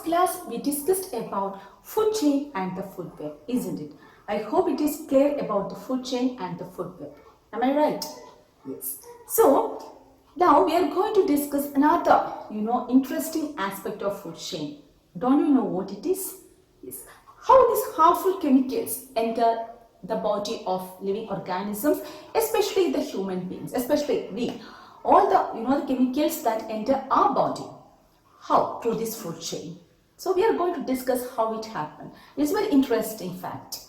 class we discussed about food chain and the food web, isn't it? I hope it is clear about the food chain and the food web. Am I right? Yes. So now we are going to discuss another, interesting aspect of food chain. Don't you know what it is? Yes. How these harmful chemicals enter the body of living organisms, especially the human beings, especially we. All the chemicals that enter our body. How? Through this food chain. So we are going to discuss how it happened. It's a very interesting fact.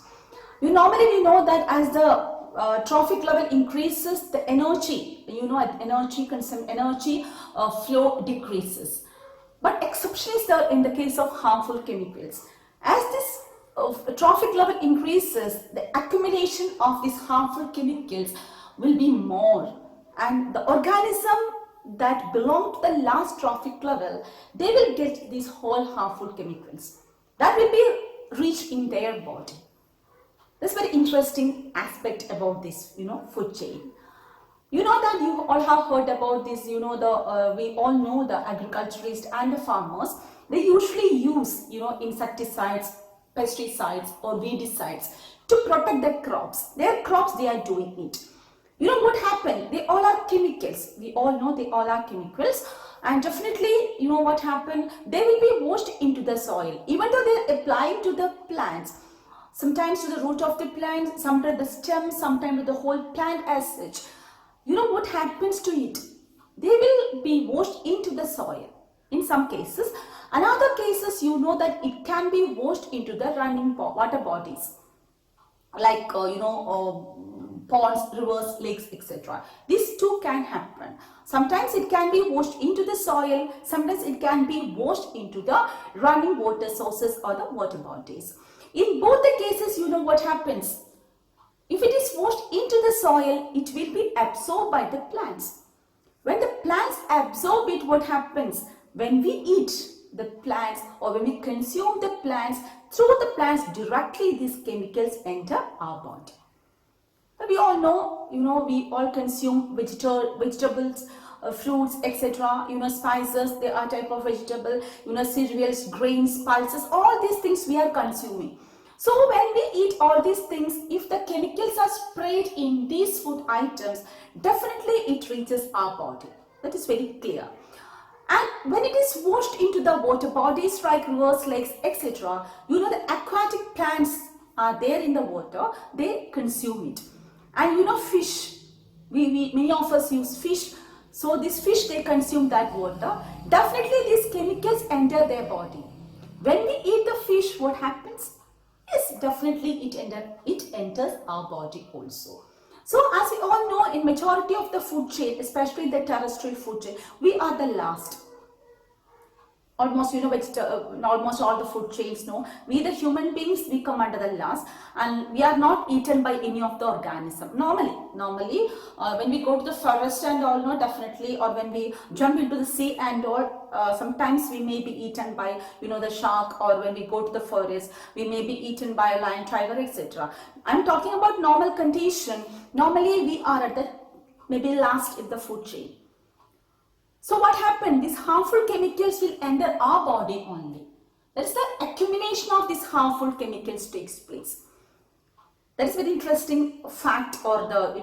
Normally we know that as the trophic level increases, the energy, energy flow decreases. But exception is there in the case of harmful chemicals. As this trophic level increases, the accumulation of these harmful chemicals will be more, and the organism that belong to the last trophic level, they will get these whole harmful chemicals that will be reached in their body. That's very interesting aspect about this, food chain. You know that you all have heard about this, we all know the agriculturists and the farmers, they usually use, insecticides, pesticides or weedicides to protect their crops. Their crops, they are doing it. You know what happened? They all are chemicals. We all know they all are chemicals. And definitely, what happened? They will be washed into the soil. Even though they are applying to the plants. Sometimes to the root of the plant, sometimes the stem, sometimes to the whole plant as such. You know what happens to it? They will be washed into the soil in some cases. In other cases, that it can be washed into the running water bodies. Like, ponds, rivers, lakes, etc. These two can happen. Sometimes it can be washed into the soil, sometimes it can be washed into the running water sources or the water bodies. In both the cases, what happens? If it is washed into the soil, it will be absorbed by the plants. When the plants absorb it, what happens? When we eat the plants or when we consume the plants, through the plants directly these chemicals enter our body. We all know, we all consume vegetables, fruits, etc. Spices, they are type of vegetable, cereals, grains, pulses, all these things we are consuming. So when we eat all these things, if the chemicals are sprayed in these food items, definitely it reaches our body. That is very clear. And when it is washed into the water bodies like rivers, lakes, etc., the aquatic plants are there in the water, they consume it. And fish, many of us use fish, so this fish, they consume that water. Definitely these chemicals enter their body. When we eat the fish, what happens? Yes, definitely it enters our body also. So as we all know, in majority of the food chain, especially the terrestrial food chain, we are the last. Almost, almost all the food chains, we the human beings, we come under the last, and we are not eaten by any of the organism. Normally, when we go to the forest and all, definitely, or when we jump into the sea and all, sometimes we may be eaten by, the shark, or when we go to the forest, we may be eaten by a lion, tiger, etc. I'm talking about normal condition. Normally, we are at the maybe last in the food chain. So what happened? These harmful chemicals will enter our body only. That is the accumulation of these harmful chemicals takes place. That is very interesting fact, or the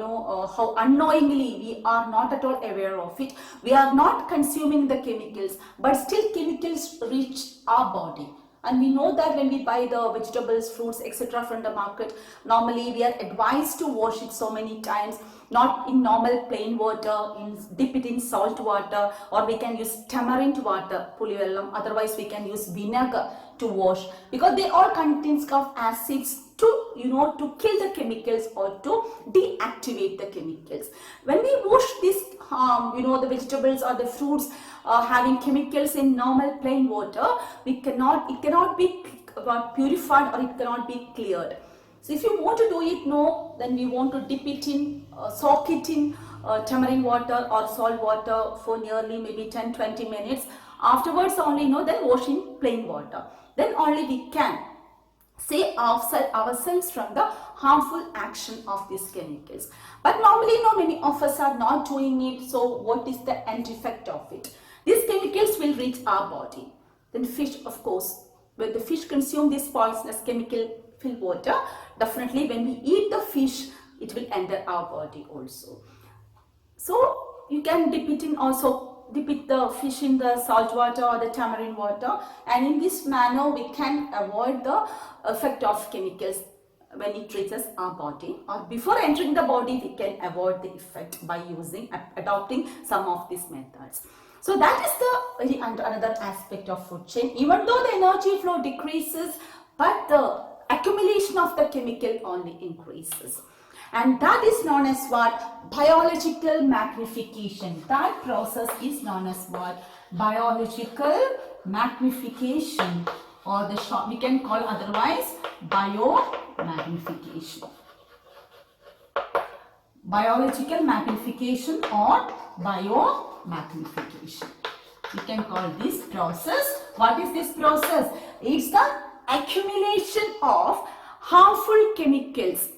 how unknowingly we are not at all aware of it. We are not consuming the chemicals, but still chemicals reach our body. And we know that when we buy the vegetables, fruits, etc. from the market, normally we are advised to wash it so many times, not in normal plain water, dip it in salt water, or we can use tamarind water, pulivellam, otherwise we can use vinegar to wash, because they all contains of acids to, to kill the chemicals or to deactivate the chemicals. When we wash this, the vegetables or the fruits having chemicals in normal plain water, it cannot be purified, or it cannot be cleared. So if you want to do it, then we want to dip it in, soak it in tamarind water or salt water for nearly maybe 10-20 minutes. Afterwards only, then wash in plain water. Then only we can save ourselves from the harmful action of these chemicals. But normally, many of us are not doing it. So what is the end effect of it? These chemicals will reach our body. then fish, of course, when the fish consume this poisonous chemical filled water, definitely when we eat the fish, it will enter our body also. So you can dip it the fish in the salt water or the tamarind water, and in this manner we can avoid the effect of chemicals when it reaches our body, or before entering the body we can avoid the effect by adopting some of these methods. So that is the another aspect of food chain. Even though the energy flow decreases, but the accumulation of the chemical only increases. And that is known as what? Biological magnification. That process is known as what? Biological magnification, or the short we can call otherwise biomagnification. Biological magnification or biomagnification. We can call this process. What is this process? It's the accumulation of harmful chemicals.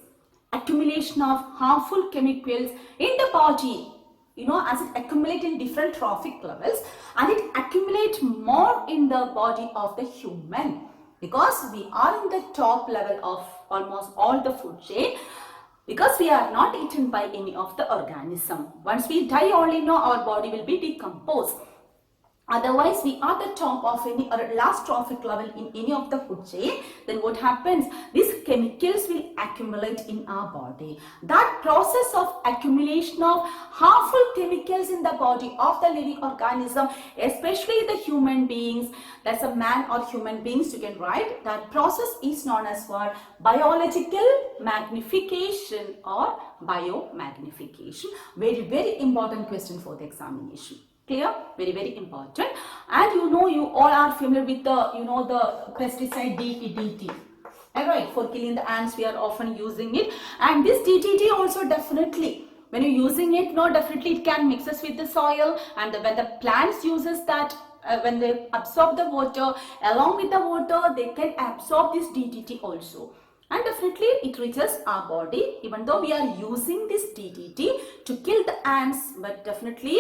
Accumulation of harmful chemicals in the body, as it accumulates in different trophic levels, and it accumulates more in the body of the human, because we are in the top level of almost all the food chain, because we are not eaten by any of the organism. Once we die only, our body will be decomposed. Otherwise, we are the top of any or last trophic level in any of the food chain. Then what happens? These chemicals will accumulate in our body. That process of accumulation of harmful chemicals in the body of the living organism, especially the human beings, that's a man or human beings, you can write, that process is known as what? Biological magnification or biomagnification. Very, very important question for the examination. Clear? Very, very important. And you all are familiar with the, the pesticide DDT. Alright, for killing the ants, we are often using it. And this DDT also definitely, when you're using it, definitely it can mixes with the soil, and when the plants uses that, when they absorb the water, along with the water, they can absorb this DDT also. And definitely it reaches our body, even though we are using this DDT to kill the ants, but definitely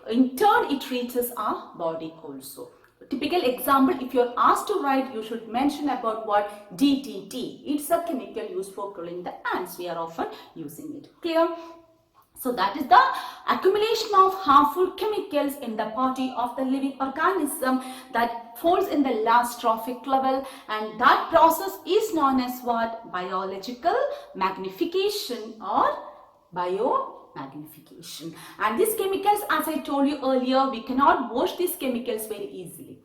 in turn it reaches our body also. Typical example, if you're asked to write, you should mention about what? DDT. It's a chemical used for killing the ants. We are often using it. Clear? So that is the accumulation of harmful chemicals in the body of the living organism that falls in the last trophic level, and that process is known as what? Biological magnification or biomagnification. And these chemicals, as I told you earlier, we cannot wash these chemicals very easily.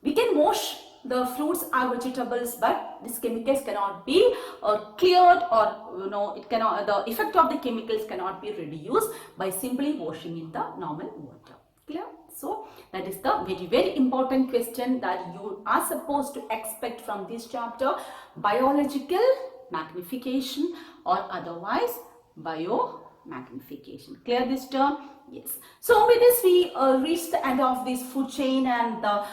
We can wash the fruits or vegetables, but these chemicals cannot be cleared, or it cannot, the effect of the chemicals cannot be reduced by simply washing in the normal water. Clear? So that is the very, very important question that you are supposed to expect from this chapter: biological magnification or otherwise biomagnification. Clear this term? Yes. So with this we reach the end of this food chain and the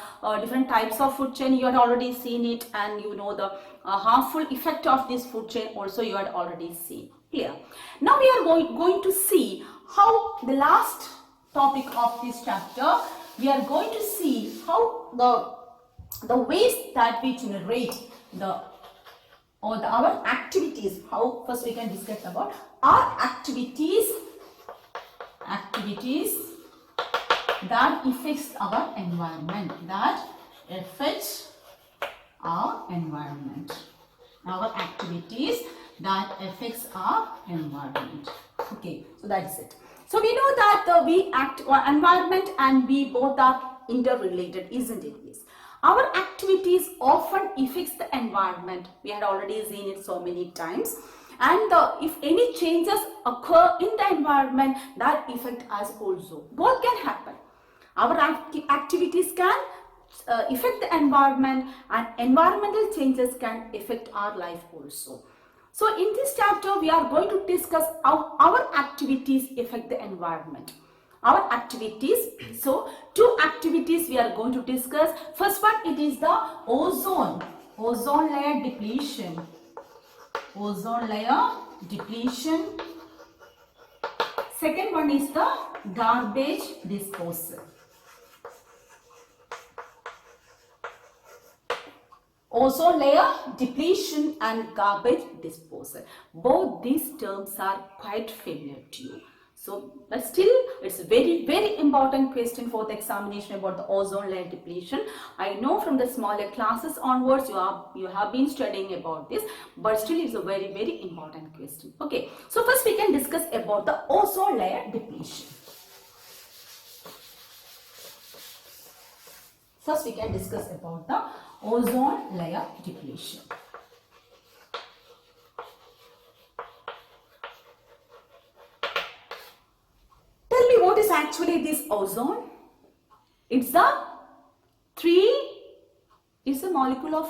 different types of food chain. You had already seen it, and the harmful effect of this food chain also you had already seen. Clear? Now we are going to see how the last topic of this chapter, we are going to see how the ways that we generate our activities. How first we can discuss about our activities that affects our environment, our activities that affects our environment. Okay, so that is it. So we know that environment and we both are interrelated, isn't it? Yes. Our activities often affects the environment. We had already seen it so many times. And if any changes occur in the environment, that affect us also. Both can happen. Our activities can affect the environment, and environmental changes can affect our life also. So in this chapter, we are going to discuss how our activities affect the environment. Our activities. So two activities we are going to discuss. First one, it is the ozone layer depletion. Ozone layer depletion. Second one is the garbage disposal. ozone layer depletion and garbage disposal. Both these terms are quite familiar to you. So, but still, it's a very important question for the examination about the ozone layer depletion. I know from the smaller classes onwards you have been studying about this, but still it's a very important question. Okay, so first we can discuss about the ozone layer depletion. First we can discuss about the ozone layer depletion. Tell me, what is actually this ozone? It's a molecule of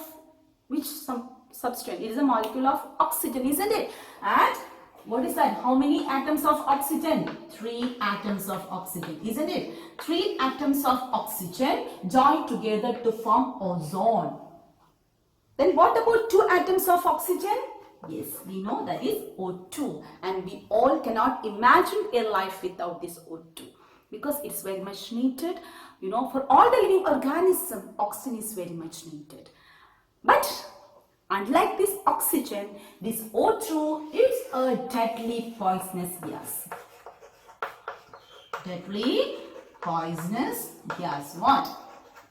which substance? It is a molecule of oxygen, isn't it? And what is that? How many atoms of oxygen? 3 atoms of oxygen, isn't it? 3 atoms of oxygen join together to form ozone. Then what about 2 atoms of oxygen? Yes, we know that is O2, and we all cannot imagine a life without this O2 because it's very much needed. You know, for all the living organisms, oxygen is very much needed. But unlike this oxygen, this O2 is a deadly poisonous gas. Deadly poisonous gas. What?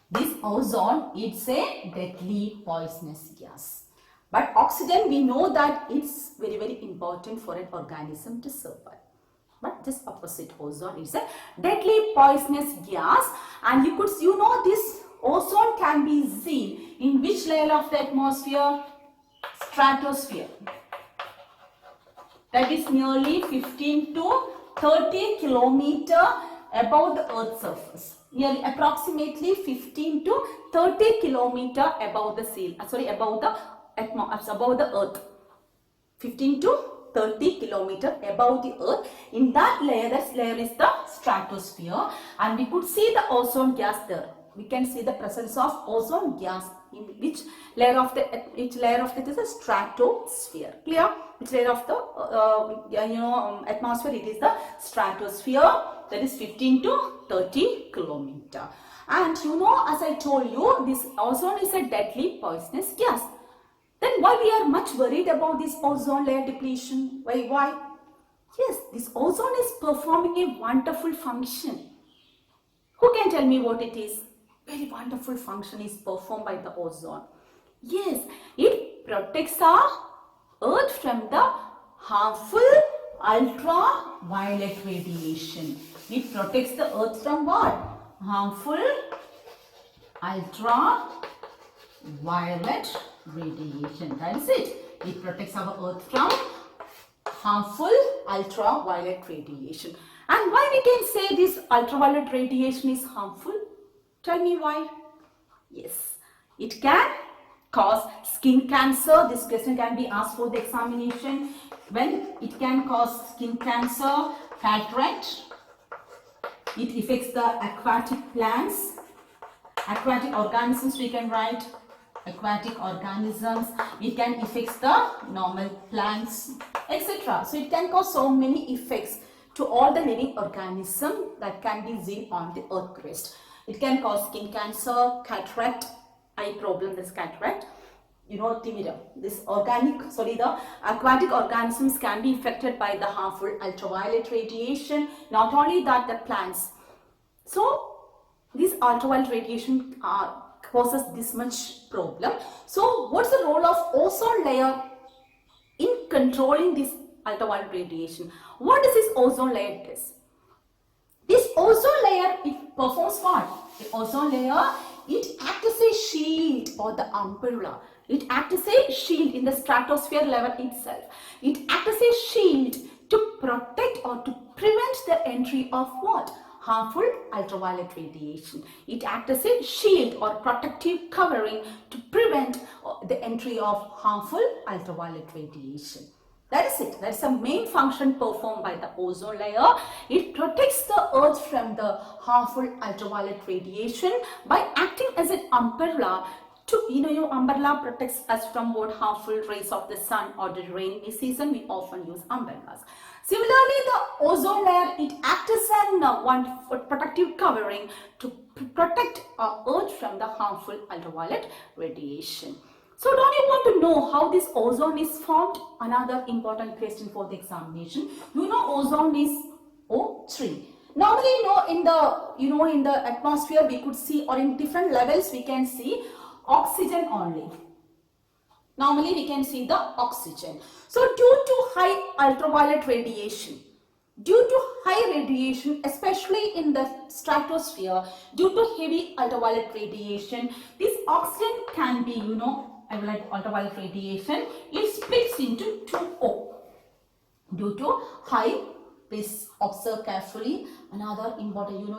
This ozone, it's a deadly poisonous gas. But oxygen, we know that it's very important for an organism to survive. But this opposite, ozone, is a deadly poisonous gas, and you know this ozone can be seen in which layer of the atmosphere? Stratosphere. That is nearly 15 to 30 kilometer above the Earth's surface. Nearly approximately 15 to 30 kilometer above the above the Earth. 15 to 30 kilometer above the Earth. In that layer is the stratosphere, and we could see the ozone gas there. We can see the presence of ozone gas in which layer of it is a stratosphere. Clear? Which layer of the atmosphere? It is the stratosphere. That is 15 to 30 kilometer. And you know, as I told you, this ozone is a deadly poisonous gas. Then why we are much worried about this ozone layer depletion? Why? Yes, this ozone is performing a wonderful function. Who can tell me what it is? Very wonderful function is performed by the ozone. Yes, it protects our Earth from the harmful ultraviolet radiation. It protects the Earth from what? Harmful ultraviolet radiation. That is it. It protects our Earth from harmful ultraviolet radiation. And why we can say this ultraviolet radiation is harmful? Tell me why. Yes, it can cause skin cancer. This question can be asked for the examination. When it can cause skin cancer, cataract. It affects the aquatic plants, aquatic organisms. We can write aquatic organisms. It can affect the normal plants, etc. So it can cause so many effects to all the living organisms that can be seen on the earth crust. It can cause skin cancer, cataract, eye problem, this cataract, timida. The aquatic organisms can be affected by the harmful ultraviolet radiation. Not only that, the plants. So this ultraviolet radiation causes this much problem. So what's the role of ozone layer in controlling this ultraviolet radiation? What does this ozone layer do? This ozone layer, it performs what? The ozone layer, it acts as a shield or the umbrella. It acts as a shield in the stratosphere level itself. It acts as a shield to protect or to prevent the entry of what? Harmful ultraviolet radiation. It acts as a shield or protective covering to prevent the entry of harmful ultraviolet radiation. That is it. That is the main function performed by the ozone layer. It protects the earth from the harmful ultraviolet radiation by acting as an umbrella. Umbrella protects us from what? Harmful rays of the sun, or the rainy season we often use umbrellas. Similarly, the ozone layer, it acts as one protective covering to protect our earth from the harmful ultraviolet radiation. So don't you want to know how this ozone is formed? Another important question for the examination. You know ozone is O3. Normally, in the atmosphere we could see, or in different levels we can see oxygen only. Normally we can see the oxygen. So due to high ultraviolet radiation, especially in the stratosphere, due to heavy ultraviolet radiation, this oxygen can be, ultraviolet radiation, it splits into 2O. Due to high, please observe carefully. Another important,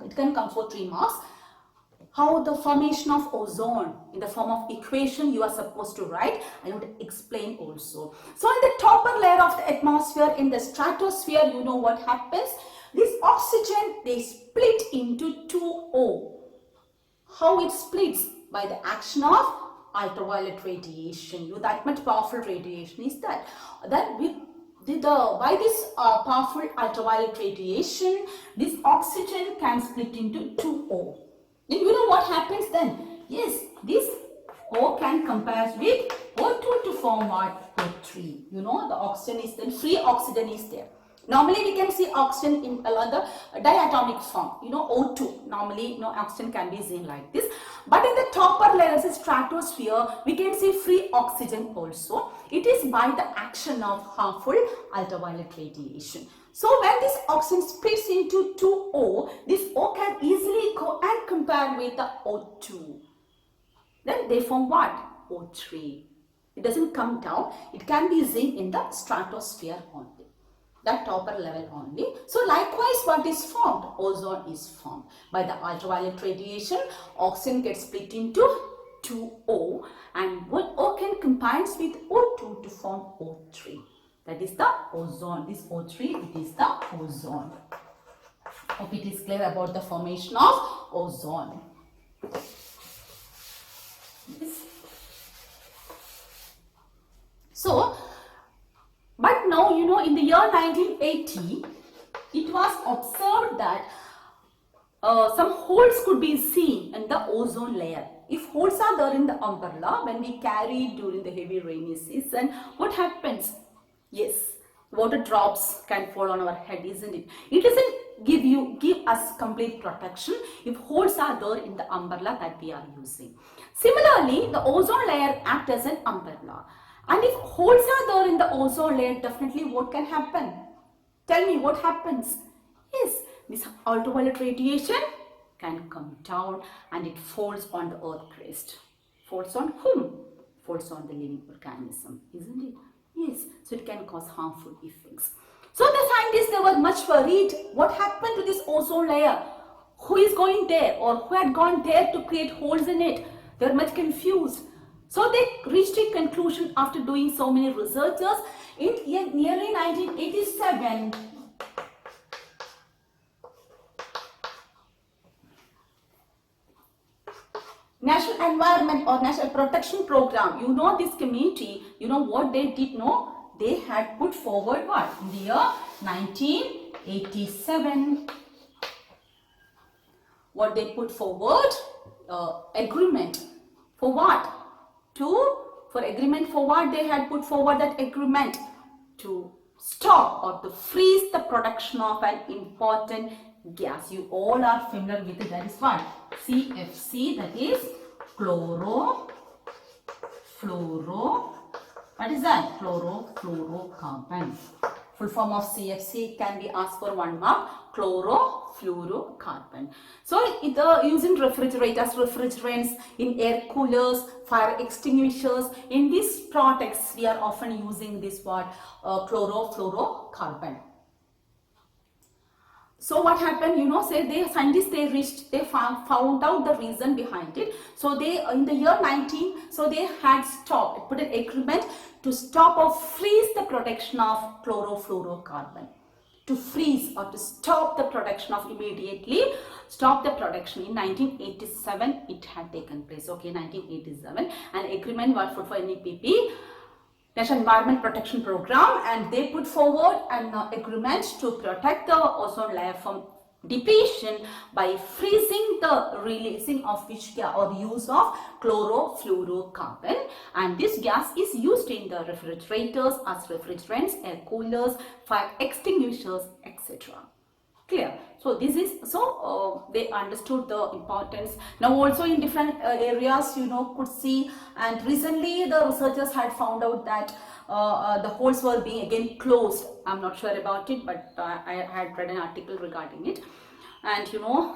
it can come for 3 marks. How the formation of ozone in the form of equation you are supposed to write. I want to explain also. So in the topper layer of the atmosphere, in the stratosphere, you know what happens? This oxygen, they split into 2O. How it splits? By the action of ultraviolet radiation. That much powerful radiation is that. By this powerful ultraviolet radiation, this oxygen can split into 2O. And you know what happens then? Yes, this O can compare with O2 to form what? O3. The oxygen is then, free oxygen is there. Normally we can see oxygen in the diatomic form, O2. Normally, oxygen can be seen like this. But in the topper layers, the stratosphere, we can see free oxygen also. It is by the action of harmful ultraviolet radiation. So when this oxygen splits into 2O, this O can easily go and compare with the O2. Then they form what? O3. It doesn't come down. It can be seen in the stratosphere only. That topper level only. So likewise, what is formed? Ozone is formed. By the ultraviolet radiation, oxygen gets split into 2O, and what O can combines with O2 to form O3. That is the ozone. This O3, it is the ozone. Hope it is clear about the formation of ozone. Yes. So, but now, in the year 1980, it was observed that some holes could be seen in the ozone layer. If holes are there in the umbrella, when we carry during the heavy rainy season, what happens? Yes, water drops can fall on our head, isn't it? It doesn't give us complete protection if holes are there in the umbrella that we are using. Similarly, the ozone layer acts as an umbrella. And if holes are there in the ozone layer, definitely what can happen? Tell me what happens? Yes, this ultraviolet radiation can come down and it falls on the earth crust. Falls on whom? Falls on the living organism, isn't it? Yes, so it can cause harmful effects. So the scientists, they were much worried. What happened to this ozone layer? Who is going there, or who had gone there to create holes in it? They were much confused. So they reached a conclusion after doing so many researches. In nearly 1987, National Environment or National Protection Program, this committee, what they did know? They had put forward what? In the year 1987, what they put forward? Agreement. For what? For agreement for what they had put forward that agreement? To stop or to freeze the production of an important gas. You all are familiar with it. That is what? CFC, that is what is that? Chlorofluorocarbon. Full form of CFC can be asked for 1 mark. Chlorofluorocarbon. So using refrigerators, refrigerants, in air coolers, fire extinguishers, in these products we are often using this word chlorofluorocarbon. So what happened, scientists, they found out the reason behind it. So they, in the year 19, so they had put an agreement to stop or freeze the production of chlorofluorocarbon. To freeze or to stop the production of immediately, stop the production. In 1987, it had taken place. Okay, 1987, an agreement was for NEPP, National Environment Protection Program, and they put forward an agreement to protect the ozone layer from depletion by freezing the releasing of which gas or use of chlorofluorocarbon, and this gas is used in the refrigerators as refrigerants, air coolers, fire extinguishers, etc. Clear? So this is they understood the importance. Now also in different areas, could see, and recently the researchers had found out that the holes were being again closed. I'm not sure about it, but I had read an article regarding it. And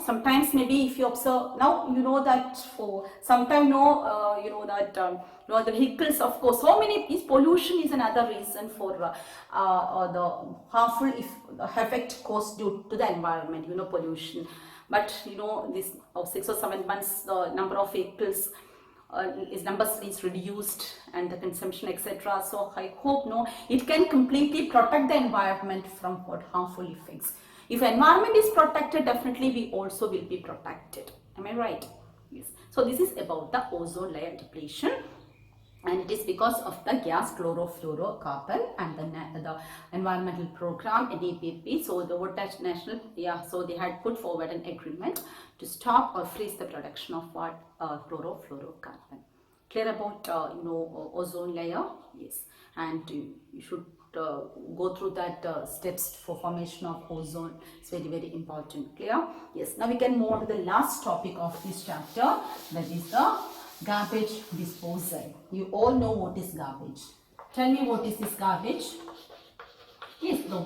sometimes maybe if you observe now, that for some time the vehicles, of course, so many is pollution is another reason for the harmful effect caused due to the environment, pollution. But this 6 or 7 months the number of vehicles numbers is reduced and the consumption, etc. So I hope it can completely protect the environment from what harmful effects. If environment is protected, definitely we also will be protected. Am I right? Yes. So this is about the ozone layer depletion, and it is because of the gas chlorofluorocarbon and the environmental program NEPP. So the World National, so they had put forward an agreement to stop or freeze the production of what chlorofluorocarbon. Clear about ozone layer? Yes. And you should go through that steps for formation of ozone. It's very, very important. Clear? Yes. Now we can move on to the last topic of this chapter, that is the garbage disposal. You all know what is garbage. Tell me, what is this garbage? Yes, the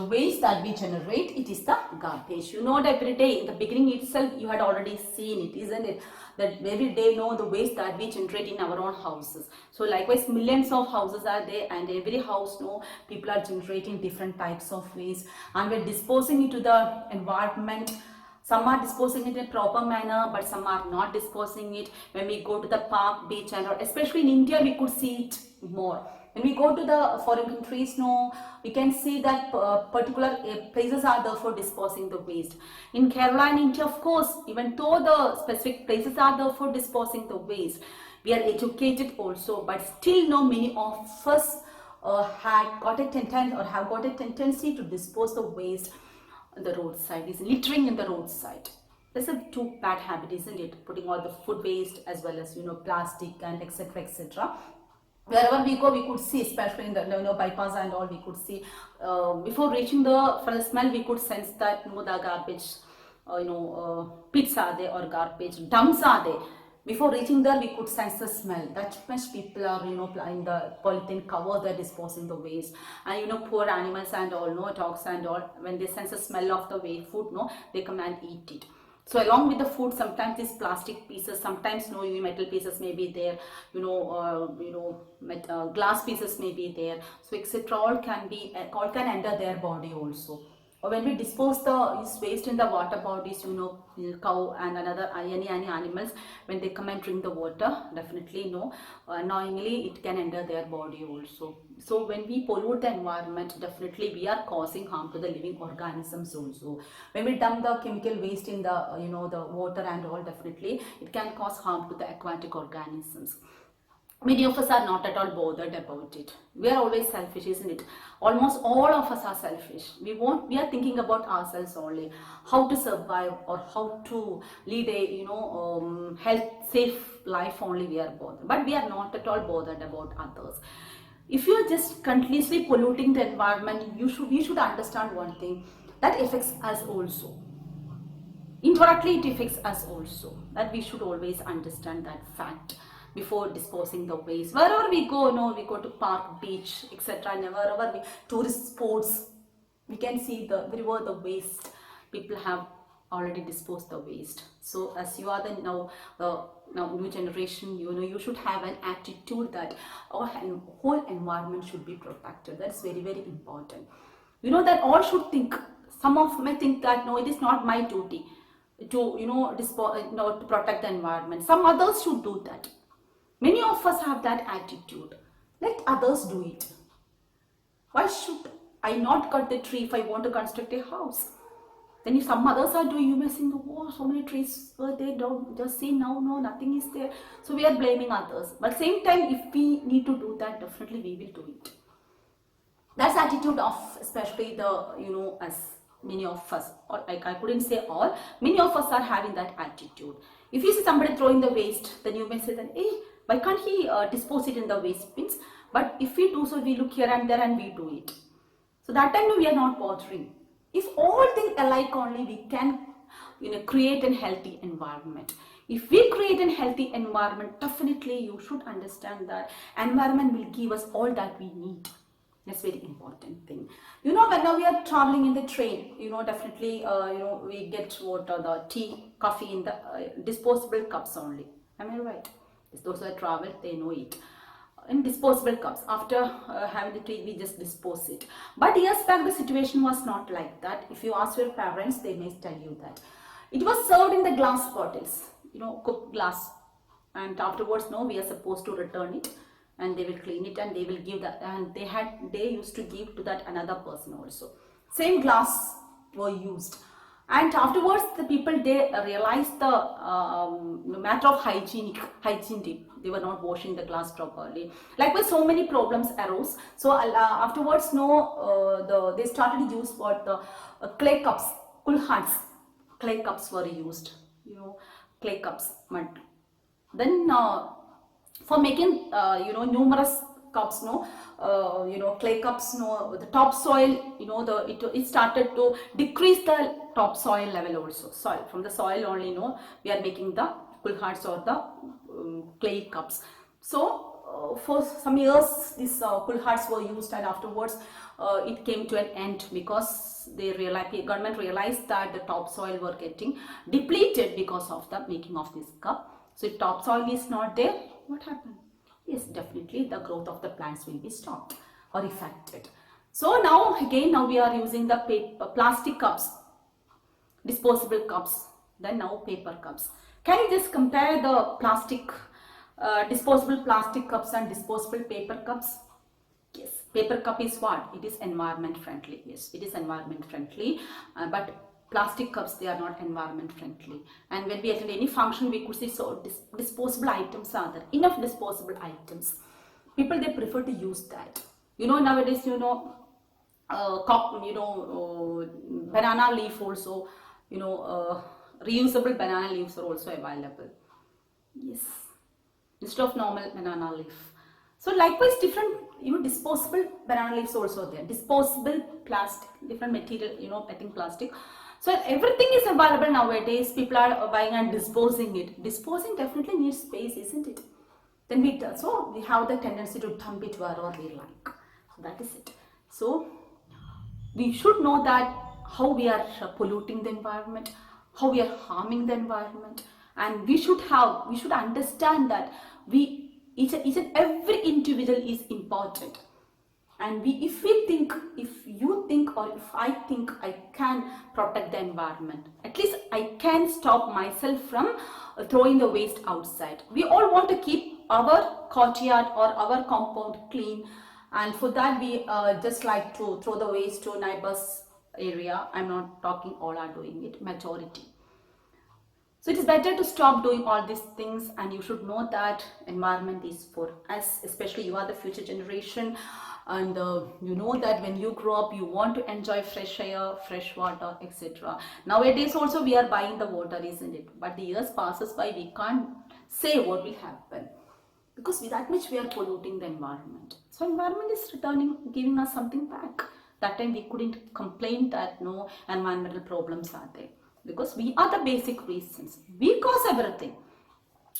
waste that we generate, it is the garbage. You know that every day in the beginning itself you had already seen it, isn't it? That every day the waste that we generate in our own houses. So likewise millions of houses are there, and every house people are generating different types of waste, and we're disposing it to the environment. Some are disposing it in a proper manner, but some are not disposing it. When we go to the park, beach, and especially in India, we could see it more. When we go to the foreign countries, we can see that particular places are there for disposing the waste. In Kerala and India, of course, even though the specific places are there for disposing the waste, we are educated also, but still many of us had got a tendency or have got a tendency to dispose the waste on the roadside, is littering in the roadside. That's a too bad habit, isn't it? Putting all the food waste as well as plastic and etc. etc. Wherever we go, we could see, especially in the bypass and all, we could see before reaching for the smell, we could sense that the garbage, pits are there or garbage dumps are there. Before reaching there, we could sense the smell. That much people are in the polythene cover, they're disposing the waste. And poor animals and all, dogs and all, when they sense the smell of the waste food, they come and eat it. So along with the food, sometimes these plastic pieces, sometimes metal pieces may be there, glass pieces may be there, so etc. All can enter their body also. Or when we dispose this waste in the water bodies, cow and any animals, when they come and drink the water, definitely unknowingly it can enter their body also. So when we pollute the environment, definitely we are causing harm to the living organisms also. When we dump the chemical waste in the the water and all, definitely it can cause harm to the aquatic organisms. Many of us are not at all bothered about it. We are always selfish, isn't it? Almost all of us are selfish. We are thinking about ourselves only, how to survive or how to lead a health safe life only. We are bothered, but we are not at all bothered about others. If you are just continuously polluting the environment, we should understand one thing, that affects us also. Indirectly, it affects us also. That we should always understand that fact before disposing the waste. Wherever we go, we go to park, beach, etc. And wherever we tourist spots, we can see everywhere the waste. People have already disposed the waste. So as you are the now new generation, you should have an attitude that our whole environment should be protected. That's very, very important. That all should think. Some of may think that no, it is not my duty to to protect the environment. Some others should do that. Many of us have that attitude. Let others do it. Why should I not cut the tree if I want to construct a house? Then if some others are doing, you may think, oh, so many trees were there, don't just see now, no, nothing is there. So we are blaming others. But same time, if we need to do that, definitely we will do it. That's attitude of especially the, as many of us, or like I couldn't say all, many of us are having that attitude. If you see somebody throwing the waste, then you may say that, hey, why can't he dispose it in the waste bins? But if we do so, we look here and there and we do it. So that time we are not bothering. If all think alike only, we can create a healthy environment. If we create a healthy environment, definitely you should understand that environment will give us all that we need. That's very important thing. When we are traveling in the train, definitely, we get water, the tea, coffee in the disposable cups only. Am I right? Those who have traveled, they know it. In disposable cups. After having the tea, we just dispose it. But years back, the situation was not like that. If you ask your parents, they may tell you that. It was served in the glass bottles, cooked glass. And afterwards, no, we are supposed to return it. And they will clean it and they will give that, and they used to give to that another person also. Same glass were used, and afterwards the people, they realized the matter of hygiene. They were not washing the glass properly. Likewise, so many problems arose. So afterwards, they started to use what the clay cups, kulhans, clay cups were used. Clay cups, mud. Then. For making numerous cups, clay cups, the topsoil, it started to decrease the topsoil level also. Soil, from the soil only, we are making the kulhards or the clay cups. So for some years these kulhards were used, and afterwards it came to an end because government realized that the topsoil were getting depleted because of the making of this cup. So if topsoil is not there, what happened? Yes, definitely the growth of the plants will be stopped or affected. So now we are using the plastic cups, disposable cups, then now paper cups. Can you just compare the disposable plastic cups and disposable paper cups? Yes, paper cup is what? It is environment friendly. Yes, it is environment friendly, but plastic cups, they are not environment friendly. And when we attend any function, we could see so disposable items are there, enough disposable items. People, they prefer to use that. Nowadays, banana leaf also, reusable banana leaves are also available. Yes, instead of normal banana leaf. So likewise, different disposable banana leaves also there. Disposable plastic, different material, I think plastic. So everything is available nowadays. People are buying and disposing it. Disposing definitely needs space, isn't it? Then we have the tendency to dump it wherever we like. So that is it. So we should know that how we are polluting the environment, how we are harming the environment, and we should understand that each and every individual is important. And if you think, or if I think I can protect the environment, at least I can stop myself from throwing the waste outside. We all want to keep our courtyard or our compound clean, and for that we just like to throw the waste to neighbors area. I'm not talking all are doing it, majority. So it is better to stop doing all these things, and you should know that environment is for us, especially you are the future generation. And you know that when you grow up, you want to enjoy fresh air, fresh water, etc. Nowadays also we are buying the water, isn't it? But the years passes by, we can't say what will happen, because with that much we are polluting the environment. So environment is returning, giving us something back. That time we couldn't complain that no environmental problems are there, because we are the basic reasons. We cause everything.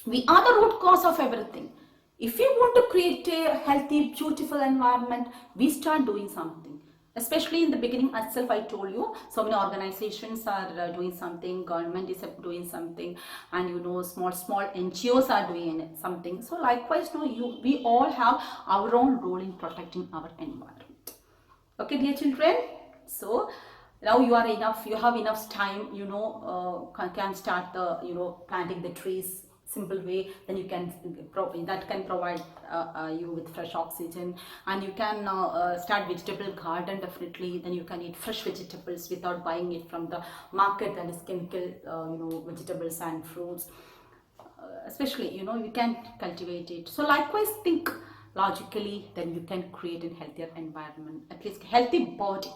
We are the root cause of everything. If we want to create a healthy, beautiful environment, we start doing something. Especially in the beginning itself, I told you, so many organizations are doing something, government is doing something, and small NGOs are doing something. So likewise, we all have our own role in protecting our environment. Okay, dear children. So now you have enough time, can start the, planting the trees. Simple way, then you can provide you with fresh oxygen, and you can start vegetable garden definitely. Then you can eat fresh vegetables without buying it from the market, that is chemical vegetables and fruits. Especially you can cultivate it. So likewise, think logically, then you can create a healthier environment, at least healthy body.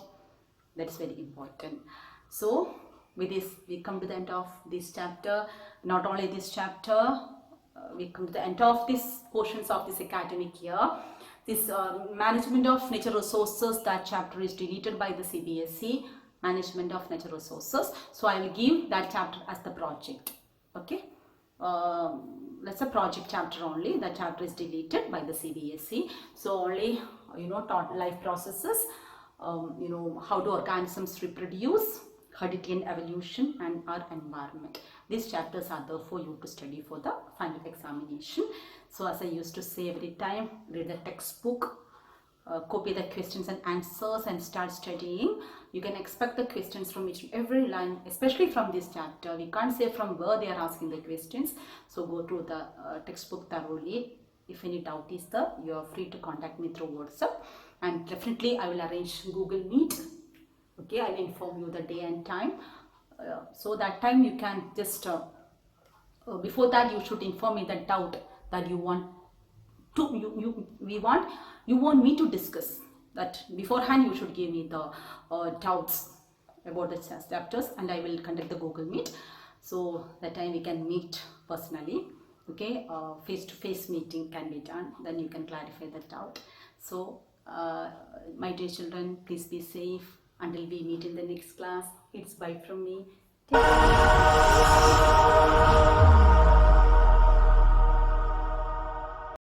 That's very important. So with this, we come to the end of this chapter. Not only this chapter, we come to the end of these portions of this academic year. This management of natural resources, that chapter is deleted by the CBSE, management of natural resources. So I will give that chapter as the project. Okay, that's a project chapter only. That chapter is deleted by the CBSE. So only, taught life processes, how do organisms reproduce, heredity and evolution, and our environment. These chapters are there for you to study for the final examination. So as I used to say every time, read the textbook, copy the questions and answers and start studying. You can expect the questions from each and every line, especially from this chapter. We can't say from where they are asking the questions. So go through the textbook thoroughly. If any doubt is there, you are free to contact me through WhatsApp, and definitely I will arrange Google Meet. Okay, I will inform you the day and time. So that time you can just, before that you should inform me the doubt that you want to, you want me to discuss. That beforehand you should give me the doubts about the chapters, and I will conduct the Google Meet. So that time we can meet personally. Okay, face-to-face meeting can be done. Then you can clarify the doubt. So my dear children, please be safe until we meet in the next class. It's bye from me. Take care.